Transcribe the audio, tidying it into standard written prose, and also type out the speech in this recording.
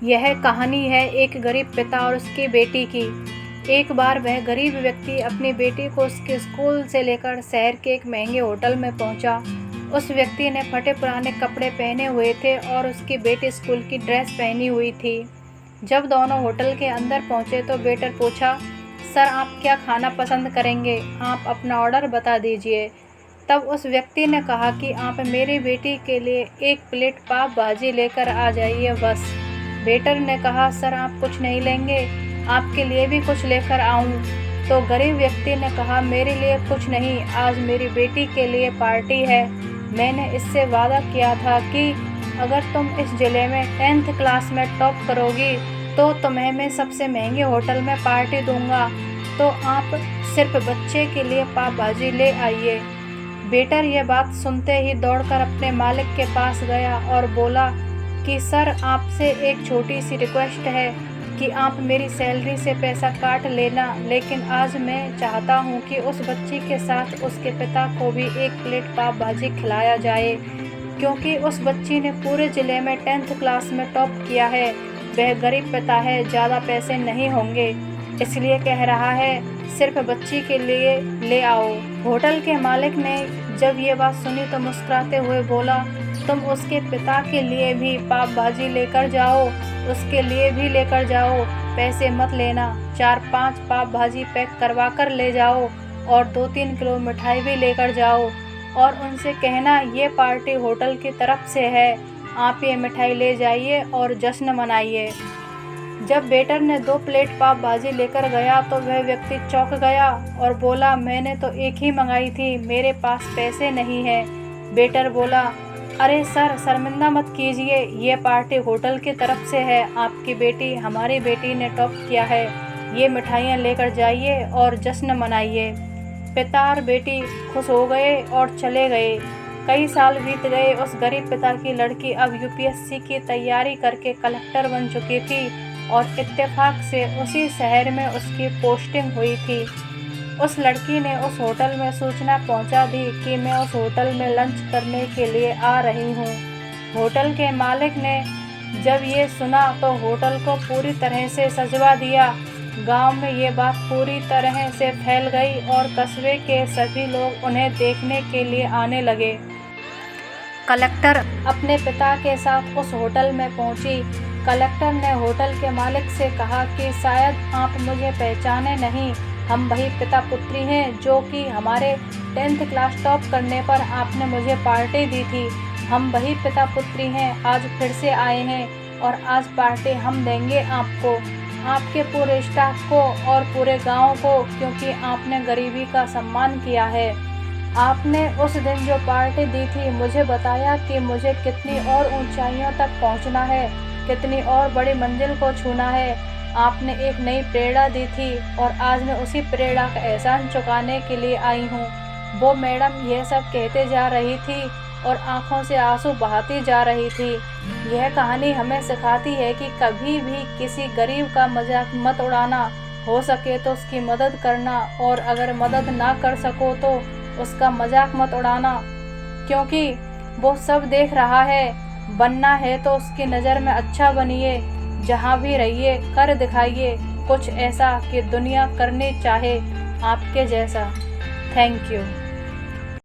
यह कहानी है एक गरीब पिता और उसकी बेटी की। एक बार वह गरीब व्यक्ति अपनी बेटी को उसके स्कूल से लेकर शहर के एक महंगे होटल में पहुंचा। उस व्यक्ति ने फटे पुराने कपड़े पहने हुए थे और उसकी बेटी स्कूल की ड्रेस पहनी हुई थी। जब दोनों होटल के अंदर पहुंचे तो वेटर पूछा, सर आप क्या खाना पसंद करेंगे? आप अपना ऑर्डर बता दीजिए। तब उस व्यक्ति ने कहा कि आप मेरी बेटी के लिए एक प्लेट पाव भाजी लेकर आ जाइए बस। वेटर ने कहा, सर आप कुछ नहीं लेंगे? आपके लिए भी कुछ लेकर आऊं? तो गरीब व्यक्ति ने कहा, मेरे लिए कुछ नहीं, आज मेरी बेटी के लिए पार्टी है। मैंने इससे वादा किया था कि अगर तुम इस जिले में 10th क्लास में टॉप करोगी तो तुम्हें मैं सबसे महंगे होटल में पार्टी दूंगा, तो आप सिर्फ बच्चे के लिए पाव भाजी ले आइए। वेटर यह बात सुनते ही दौड़कर अपने मालिक के पास गया और बोला कि सर आपसे एक छोटी सी रिक्वेस्ट है कि आप मेरी सैलरी से पैसा काट लेना, लेकिन आज मैं चाहता हूं कि उस बच्ची के साथ उसके पिता को भी एक प्लेट पाव भाजी खिलाया जाए, क्योंकि उस बच्ची ने पूरे ज़िले में 10th क्लास में टॉप किया है। वह गरीब पिता है, ज़्यादा पैसे नहीं होंगे, इसलिए कह रहा है सिर्फ बच्ची के लिए ले आओ। होटल के मालिक ने जब ये बात सुनी तो मुस्कुराते हुए बोला, तुम उसके पिता के लिए भी पाव भाजी लेकर जाओ, उसके लिए भी लेकर जाओ, पैसे मत लेना। 4-5 पाव भाजी पैक करवा कर ले जाओ और 2-3 किलो मिठाई भी लेकर जाओ और उनसे कहना ये पार्टी होटल की तरफ से है, आप ये मिठाई ले जाइए और जश्न मनाइए। जब वेटर ने 2 प्लेट पाव भाजी लेकर गया तो वह व्यक्ति चौंक गया और बोला, मैंने तो एक ही मंगाई थी, मेरे पास पैसे नहीं है। वेटर बोला, अरे सर शर्मिंदा मत कीजिए, ये पार्टी होटल की तरफ से है, आपकी बेटी हमारी बेटी ने टॉप किया है, ये मिठाइयाँ लेकर जाइए और जश्न मनाइए। पिता और बेटी खुश हो गए और चले गए। कई साल बीत गए। उस गरीब पिता की लड़की अब यूपीएससी की तैयारी करके कलेक्टर बन चुकी थी और इत्तेफाक से उसी शहर में उसकी पोस्टिंग हुई थी। उस लड़की ने उस होटल में सूचना पहुंचा दी कि मैं उस होटल में लंच करने के लिए आ रही हूं। होटल के मालिक ने जब ये सुना तो होटल को पूरी तरह से सजवा दिया। गांव में ये बात पूरी तरह से फैल गई और कस्बे के सभी लोग उन्हें देखने के लिए आने लगे। कलेक्टर अपने पिता के साथ उस होटल में पहुंची। कलेक्टर ने होटल के मालिक से कहा कि शायद आप मुझे पहचाने नहीं, हम वही पिता पुत्री हैं जो कि हमारे 10th क्लास टॉप करने पर आपने मुझे पार्टी दी थी। हम वही पिता पुत्री हैं, आज फिर से आए हैं और आज पार्टी हम देंगे आपको, आपके पूरे स्टाफ को और पूरे गांव को, क्योंकि आपने गरीबी का सम्मान किया है। आपने उस दिन जो पार्टी दी थी मुझे बताया कि मुझे कितनी और ऊंचाइयों तक पहुंचना है, कितनी और बड़ी मंजिल को छूना है। आपने एक नई प्रेरणा दी थी और आज मैं उसी प्रेरणा का एहसान चुकाने के लिए आई हूँ। वो मैडम यह सब कहते जा रही थी और आंखों से आंसू बहाती जा रही थी। यह कहानी हमें सिखाती है कि कभी भी किसी गरीब का मजाक मत उड़ाना, हो सके तो उसकी मदद करना और अगर मदद ना कर सको तो उसका मजाक मत उड़ाना, क्योंकि वो सब देख रहा है। बनना है तो उसकी नज़र में अच्छा बनिए, जहाँ भी रहिए कर दिखाइए कुछ ऐसा कि दुनिया करनी चाहे आपके जैसा। Thank you.